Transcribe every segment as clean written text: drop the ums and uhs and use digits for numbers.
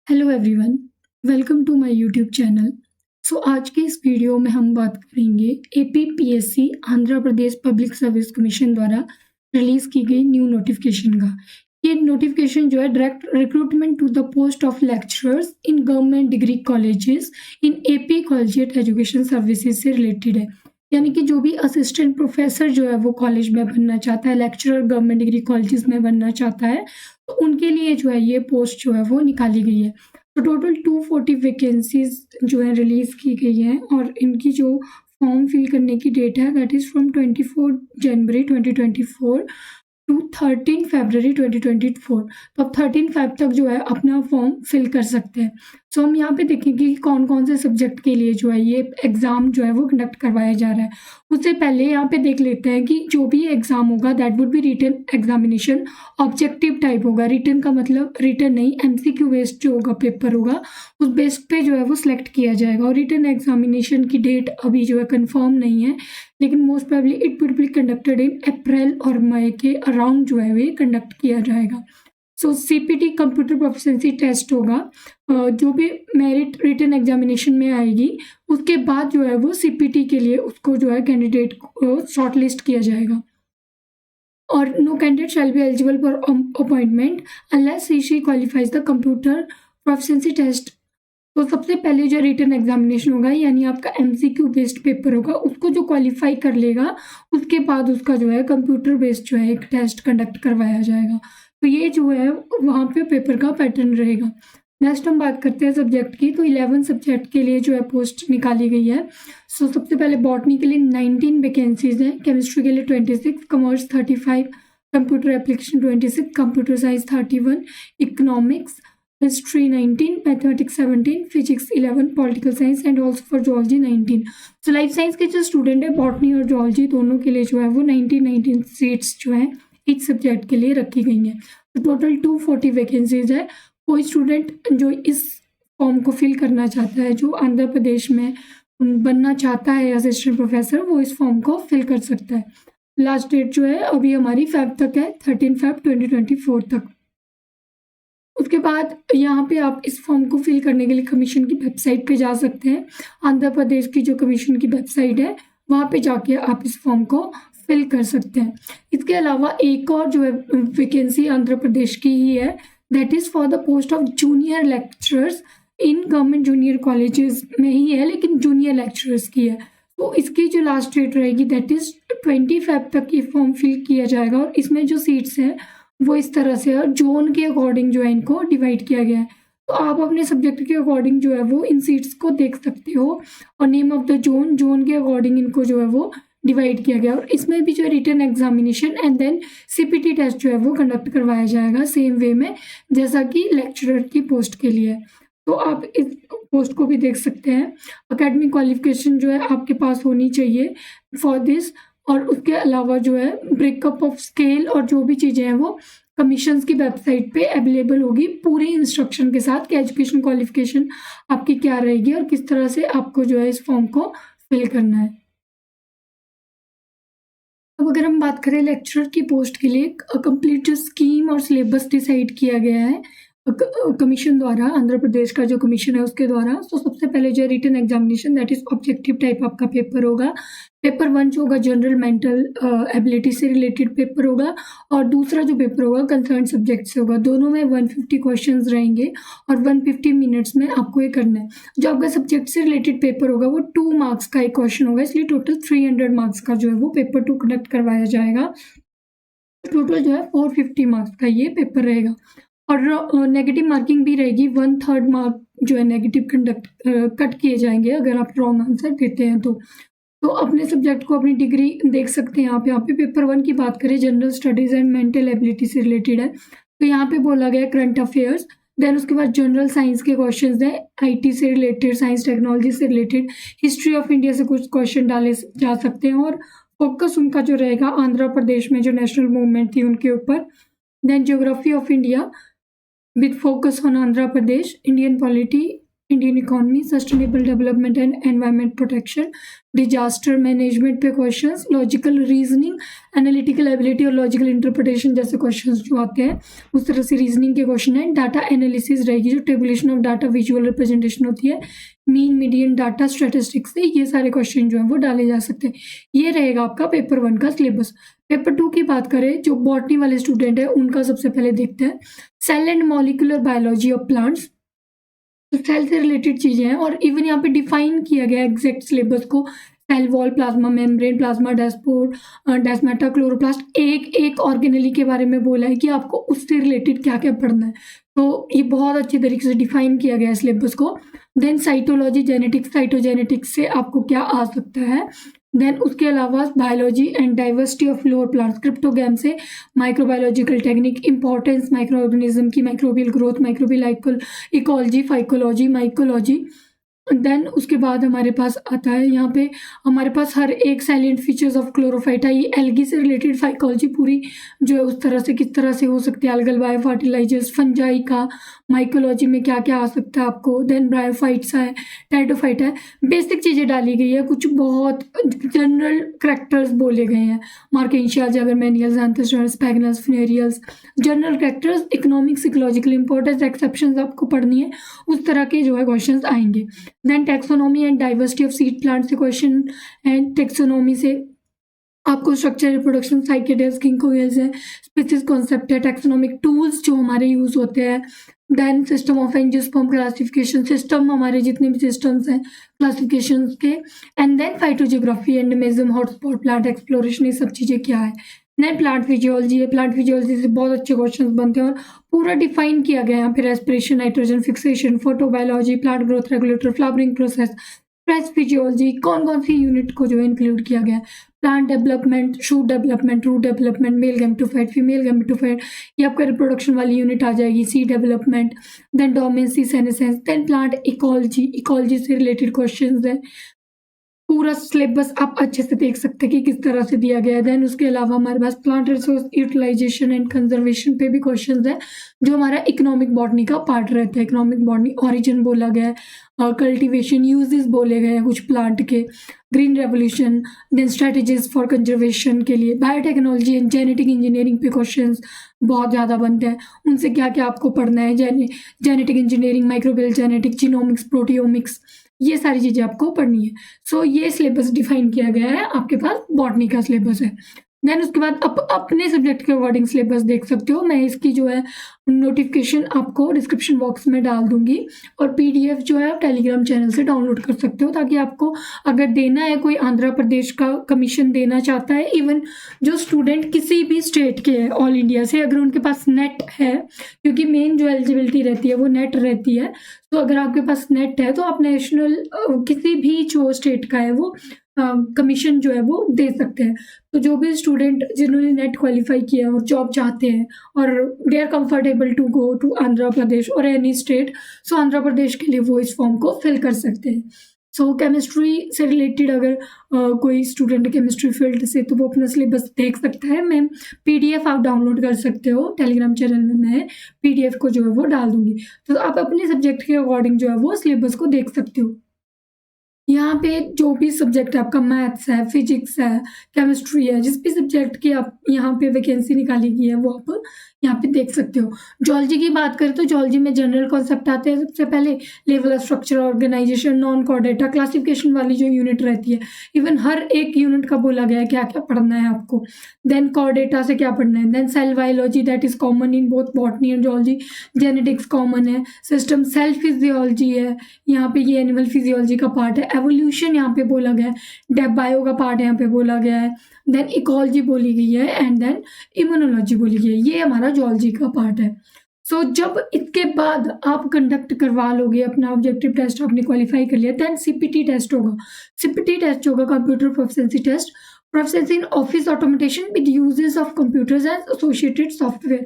Hello everyone, welcome to my YouTube channel. आज के इस वीडियो में हम बात करेंगे APPSC Andhra Pradesh public service commission द्वारा रिलीज़ की गई न्यू नोटिफिकेशन का। ये नोटिफिकेशन जो है direct recruitment to the post of lecturers in government degree colleges in AP collegiate education services से रिलेटेड है। यानी कि जो भी असिस्टेंट प्रोफेसर जो है वो कॉलेज में बनना चाहता है, लेक्चरर गवर्नमेंट डिग्री कॉलेजेस में बनना चाहता है, तो उनके लिए जो है ये पोस्ट जो है वो निकाली गई है। तो टोटल 240 वैकेंसीज जो है रिलीज़ की गई हैं और इनकी जो फॉर्म फिल करने की डेट है that is from 24 January 2024 to 13 February 2024। तो आप 13 फेब तक जो है अपना फॉर्म फिल कर सकते हैं। हम यहाँ पे देखेंगे कि कौन कौन से सब्जेक्ट के लिए जो है ये एग्ज़ाम जो है वो कंडक्ट करवाया जा रहा है। उससे पहले यहाँ पे देख लेते हैं कि जो भी एग्ज़ाम होगा that would be written examination, objective type होगा। रिटन का मतलब रिटन नहीं, एमसीक्यू बेस्ड जो होगा पेपर होगा उस बेस पे जो है वो सिलेक्ट किया जाएगा। और रिटन एग्जामिनेशन की डेट अभी जो है कंफर्म नहीं है, लेकिन most probably it will be conducted in April और मई के अराउंड जो है ये कंडक्ट किया जाएगा। सीपीटी कंप्यूटर प्रोफिशिएंसी टेस्ट होगा, जो भी मेरिट रिटन एग्जामिनेशन में आएगी उसके बाद जो है वो सीपीटी के लिए उसको जो है कैंडिडेट को शॉर्टलिस्ट किया जाएगा। और no candidate shall be eligible for appointment unless he she qualifies the computer proficiency test. तो सबसे पहले जो रिटन एग्जामिनेशन होगा यानी आपका एमसीक्यू बेस्ड पेपर होगा, उसको जो क्वालिफाई कर लेगा उसके बाद उसका जो है कंप्यूटर बेस्ड जो है एक टेस्ट कंडक्ट करवाया जाएगा। तो ये जो है वहाँ पे पेपर का पैटर्न रहेगा। नेक्स्ट हम बात करते हैं सब्जेक्ट की। तो 11 सब्जेक्ट के लिए जो है पोस्ट निकाली गई है। सबसे पहले बॉटनी के लिए 19 वैकेंसीज हैं, केमिस्ट्री के लिए 26, commerce 35, computer application 26, computer science 31, economics history 19, mathematics 17, physics 11, political science and also for zoology 19। Life science के जो स्टूडेंट है बॉटनी और जोलॉजी दोनों के लिए जो है वो 19 सीट्स जो है each सब्जेक्ट के लिए रखी गई हैं। तो टोटल 240 वैकेंसीज है। कोई स्टूडेंट जो इस फॉर्म को फिल करना चाहता है, जो आंध्र प्रदेश में बनना चाहता है असिस्टेंट प्रोफेसर, वो इस फॉर्म को फिल कर सकता है। लास्ट डेट जो है अभी हमारी फेब तक है, 13 फेब 2024 तक। उसके बाद यहाँ पे आप इस फॉर्म को फिल करने के लिए कमीशन की वेबसाइट पे जा सकते हैं। आंध्र प्रदेश की जो कमीशन की वेबसाइट है वहाँ पे जाके आप इस फॉर्म को फिल कर सकते हैं। इसके अलावा एक और जो है वैकेंसी आंध्र प्रदेश की ही है, that is for the post of junior lecturers in government junior colleges में ही है, लेकिन जूनियर लेक्चरर्स की है। तो इसकी जो लास्ट डेट रहेगी दैट इज़ 20 फेब तक ये फॉर्म फिल किया जाएगा। और इसमें जो सीट्स हैं वो इस तरह से और जोन के अकॉर्डिंग जो है इनको डिवाइड किया गया है। तो आप अपने सब्जेक्ट के अकॉर्डिंग जो है वो इन सीट्स को देख सकते हो और नेम ऑफ द जोन के अकॉर्डिंग इनको जो है वो डिवाइड किया गया। और इसमें भी जो है written examination and then CPT test जो है वो कंडक्ट करवाया जाएगा सेम वे में जैसा कि लेक्चरर की पोस्ट के लिए। तो आप इस पोस्ट को भी देख सकते हैं। अकेडमिक क्वालिफिकेशन जो है आपके पास होनी चाहिए फॉर दिस। और उसके अलावा जो है ब्रेकअप ऑफ स्केल और जो भी चीज़ें हैं वो कमीशंस की वेबसाइट पे अवेलेबल होगी पूरे इंस्ट्रक्शन के साथ कि एजुकेशन क्वालिफिकेशन आपकी क्या रहेगी और किस तरह से आपको जो है इस फॉर्म को फिल करना है। अब अगर हम बात करें लेक्चरर की पोस्ट के लिए कंप्लीट जो स्कीम और सिलेबस डिसाइड किया गया है कमीशन द्वारा, आंध्र प्रदेश का जो कमीशन है उसके द्वारा। सबसे पहले जो written examination that is objective type आपका पेपर होगा। पेपर 1 जो होगा जनरल मेंटल एबिलिटी से रिलेटेड पेपर होगा और दूसरा जो पेपर होगा कंसर्न सब्जेक्ट से होगा। दोनों में 150 क्वेश्चंस रहेंगे और 150 मिनट्स में आपको ये करना है। जो आपका सब्जेक्ट से रिलेटेड पेपर होगा वो 2 मार्क्स का एक क्वेश्चन होगा, इसलिए टोटल 300 मार्क्स का जो है वो पेपर 2 कंडक्ट करवाया जाएगा। टोटल जो है 450 मार्क्स का ये पेपर रहेगा। और नेगेटिव मार्किंग भी रहेगी, 1/3 मार्क जो है नेगेटिव कट किए जाएंगे अगर आप रॉन्ग आंसर देते हैं तो अपने सब्जेक्ट को अपनी डिग्री देख सकते हैं आप। यहाँ पे पेपर 1 की बात करें general studies and mental ability से रिलेटेड है, तो यहाँ पे बोला गया करंट अफेयर्स। देन उसके बाद जनरल साइंस के क्वेश्चन हैं, आईटी से रिलेटेड, साइंस टेक्नोलॉजी से रिलेटेड, हिस्ट्री ऑफ इंडिया से कुछ क्वेश्चन डाले जा सकते हैं और फोकस उनका जो रहेगा आंध्र प्रदेश में जो नेशनल मूवमेंट थी उनके ऊपर। Then geography of India with focus on Andhra Pradesh, Indian polity Indian economy, sustainable development and environment protection, disaster management पे questions, logical reasoning, analytical ability और लॉजिकल इंटरप्रिटेशन जैसे क्वेश्चंस जो आते हैं उस तरह से रीजनिंग के क्वेश्चन है। डाटा एनालिसिस रहेगी, जो tabulation of data visual representation होती है, मीन मीडियन डाटा स्टैटिस्टिक्स से ये सारे क्वेश्चन जो है वो डाले जा सकते हैं। ये रहेगा आपका पेपर 1 का सिलेबस। पेपर 2 की बात करें, जो बॉटनी वाले स्टूडेंट है उनका सबसे पहले देखते हैं cell and molecular biology of plants. तो सेल से रिलेटेड चीज़ें हैं और इवन यहाँ पे डिफाइन किया गया एग्जैक्ट सिलेबस को। Cell wall, plasma membrane, plasma dashboard, desmata, chloroplast, एक एक ऑर्गेनेली के बारे में बोला है कि आपको उससे रिलेटेड क्या क्या पढ़ना है। तो ये बहुत अच्छी तरीके से डिफाइन किया गया है सिलेबस को। देन साइटोलॉजी, जेनेटिक्स, साइटोजेनेटिक्स से आपको क्या आ सकता है। देन उसके अलावा biology and diversity of lower plants, cryptogam से microbiological technique, importance micro organism की, microbial growth, microbial ecology, phycology, mycology. Then उसके बाद हमारे पास आता है यहाँ पे हमारे पास हर एक साइलेंट फीचर्स ऑफ क्लोरोफाइटा, ये एल्गी से रिलेटेड फाइकोलॉजी पूरी जो है उस तरह से किस तरह से हो सकती है, अलगल बायो फर्टिलाइजर्स, फंजाई का माइकोलॉजी में क्या क्या आ सकता है आपको। देन ब्रायोफाइट्स है, टेरिडोफाइट है, बेसिक चीज़ें डाली गई है, कुछ बहुत जनरल करैक्टर्स बोले गए हैं, Marchantia, Jungermanniales, Anthocerotales, Sphagnum, Funariales, general characters, economic, psychological importance, exceptions आपको पढ़नी है, उस तरह के जो है क्वेश्चंस आएंगे। Then taxonomy and diversity of seed plant से क्वेश्चन है। टैक्सोनॉमी से आपको स्ट्रक्चर, रिप्रोडक्शन, साइकेडेल्स, किंकोइल्स है, स्पीसीज कॉन्सेप्ट है, टैक्सोनॉमिक टूल्स जो हमारे यूज होते हैं। Then system of angiosperm classification, system हमारे जितने भी सिस्टम्स हैं क्लासिफिकेशन के। And then phytogeography, endemism, hotspot, plant exploration, ये सब चीज़ें क्या है। देन प्लांट फिजियोलॉजी है, प्लांट फिजियोलॉजी से बहुत अच्छे क्वेश्चंस बनते हैं और पूरा डिफाइन किया गया है यहाँ पे respiration, nitrogen fixation, photobiology, plant growth regulator, flowering process, stress physiology, कौन कौन सी यूनिट को जो है इंक्लूड किया गया है। Plant development, shoot development, root development, male gametophyte, female gametophyte, ये आपका रिप्रोडक्शन वाली यूनिट आ जाएगी। Seed development, then dormancy, senescence, then plant ecology, ecology से रिलेटेड क्वेश्चंस है। पूरा सिलेबस आप अच्छे से देख सकते हैं कि किस तरह से दिया गया है। देन उसके अलावा हमारे पास plant resource utilization and conservation पे भी क्वेश्चंस है, जो हमारा इकोनॉमिक बॉटनी का पार्ट रहता है। इकोनॉमिक बॉटनी ओरिजिन बोला गया है, कल्टीवेशन यूजेस बोले गए हैं कुछ प्लांट के, green revolution, then strategies for conservation के लिए, बायोटेक्नोलॉजी एंड जेनेटिक इंजीनियरिंग पे क्वेश्चंस बहुत ज़्यादा बनते हैं। उनसे क्या क्या आपको पढ़ना है, genetic engineering, microbial genetic, genomics, proteomics, ये सारी चीज़ें आपको पढ़नी है। सो ये सिलेबस डिफाइन किया गया है, आपके पास बॉटनी का सिलेबस है। देन उसके बाद अपने सब्जेक्ट के अकॉर्डिंग सिलेबस देख सकते हो। मैं इसकी जो है नोटिफिकेशन आपको डिस्क्रिप्शन बॉक्स में डाल दूंगी और पीडीएफ जो है आप टेलीग्राम चैनल से डाउनलोड कर सकते हो, ताकि आपको अगर देना है, कोई आंध्र प्रदेश का कमीशन देना चाहता है, इवन जो स्टूडेंट किसी भी स्टेट के हैं ऑल इंडिया से, अगर उनके पास नेट है, क्योंकि मेन जो एलिजिबिलिटी रहती है वो नेट रहती है, तो अगर आपके पास नेट है तो आप नेशनल किसी भी जो स्टेट का है वो कमीशन जो है वो दे सकते हैं। तो जो भी स्टूडेंट जिन्होंने नेट क्वालिफाई किया और जॉब चाहते हैं और they are comfortable to go to Andhra Pradesh और any state, so Andhra Pradesh के लिए वो इस फॉर्म को फिल कर सकते हैं। सो केमिस्ट्री से रिलेटेड अगर कोई स्टूडेंट केमिस्ट्री फील्ड से, तो वो अपना सिलेबस देख सकता है। मैम पीडीएफ आप डाउनलोड कर सकते हो, टेलीग्राम चैनल में मैं पीडीएफ को जो है वो डाल दूंगी, तो आप अपने सब्जेक्ट के अकॉर्डिंग जो है वो सिलेबस को देख सकते हो। यहाँ पे जो भी सब्जेक्ट है आपका, मैथ्स है, फिजिक्स है, केमिस्ट्री है, जिस भी सब्जेक्ट की आप यहाँ पे वैकेंसी निकाली गई है वो आप यहाँ पे देख सकते हो। जॉलजी की बात करें तो जॉलजी में जनरल कॉन्सेप्ट आते हैं सबसे पहले, level of structure, organisation, non core data, classification वाली जो यूनिट रहती है, इवन हर एक यूनिट का बोला गया है क्या क्या पढ़ना है आपको। देन कोर डेटा से क्या पढ़ना है। Then cell biology, that is common in both botany and zoology. Genetics common है। सिस्टम सेल फिजियोलॉजी है, यहाँ पे ये एनिमल फिजियोलॉजी का पार्ट है। एवोल्यूशन यहाँ पे बोला गया है, डेप बायो का पार्ट यहाँ पे बोला गया है। देन इकोलॉजी बोली गई है एंड देन इम्यूनोलॉजी बोली गई है, ये हमारा जॉलजी का पार्ट है। सो जब इसके बाद आप कंडक्ट करवा लोगे अपना ऑब्जेक्टिव टेस्ट, आपने क्वालिफाई कर लिया, देन सीपीटी टेस्ट होगा। सीपीटी टेस्ट होगा computer proficiency test, proficiency in office automation with uses of computers and associated software.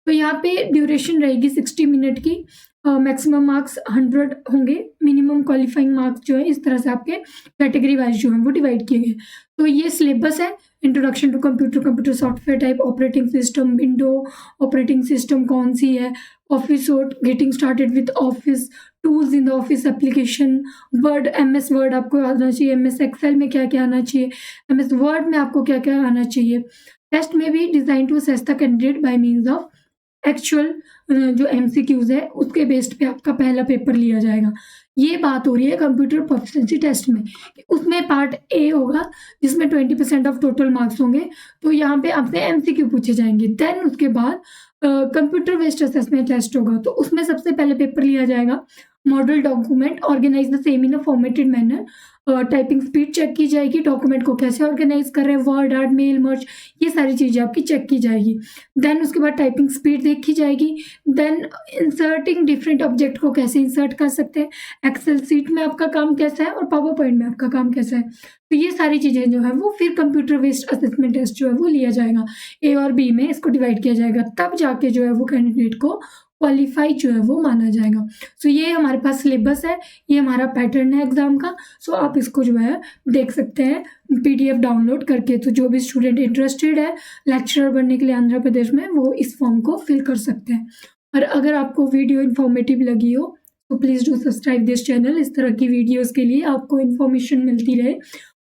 तो यहाँ पे ड्यूरेशन रहेगी 60 मिनट की, मैक्सिमम मार्क्स 100 होंगे, मिनिमम क्वालिफाइंग मार्क्स जो है इस तरह से आपके कैटेगरी वाइज जो है वो डिवाइड किए गए। तो ये सिलेबस है, introduction to computer, computer software type, operating system, window operating system कौन सी है, office work, getting started with office, tools in the office application, word, MS word आपको आना चाहिए, एमएस एक्सेल में क्या-क्या आना चाहिए, एमएस वर्ड में आपको क्या-क्या आना चाहिए। टेस्ट में भी design to assess the candidate by means of actual जो एमसीक्यूज़ है उसके बेस्ड पे आपका पहला पेपर लिया जाएगा। ये बात हो रही है कंप्यूटर प्रोफिशिएंसी टेस्ट में। उसमें पार्ट ए होगा जिसमें 20% ऑफ टोटल मार्क्स होंगे, तो यहाँ पे आपसे एमसीक्यू पूछे जाएँगे। देन उसके बाद कंप्यूटर बेस्ड असेसमेंट टेस्ट होगा, तो उसमें सबसे पहले पेपर लिया जाएगा model document, organise the same in a formatted manner. Typing speed check की जाएगी, डॉक्यूमेंट को कैसे ऑर्गेनाइज कर रहे हैं, वर्ड, आर्ट, मेल, मर्ज, ये सारी चीज़ें आपकी चेक की जाएगी। देन उसके बाद टाइपिंग स्पीड देखी जाएगी। देन इंसर्टिंग डिफरेंट ऑब्जेक्ट को कैसे इंसर्ट कर सकते हैं, एक्सेल सीट में आपका काम कैसा है और पावर पॉइंट में आपका काम कैसा है। तो ये सारी चीज़ें जो है वो फिर कंप्यूटर बेस्ड असेसमेंट टेस्ट जो है वो लिया जाएगा। ए और बी में इसको डिवाइड किया जाएगा, तब जाके जो है वो कैंडिडेट को क्वालीफाई जो है वो माना जाएगा। सो ये हमारे पास सिलेबस है, ये हमारा पैटर्न है एग्ज़ाम का। सो आप इसको जो है देख सकते हैं पीडीएफ डाउनलोड करके। तो जो भी स्टूडेंट इंटरेस्टेड है लेक्चरर बनने के लिए आंध्र प्रदेश में, वो इस फॉर्म को फिल कर सकते हैं। और अगर आपको वीडियो इन्फॉर्मेटिव लगी हो तो please do subscribe this channel. इस तरह की वीडियोज़ के लिए आपको इन्फॉर्मेशन मिलती रहे।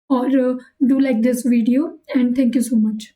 और do like this video and thank you so much.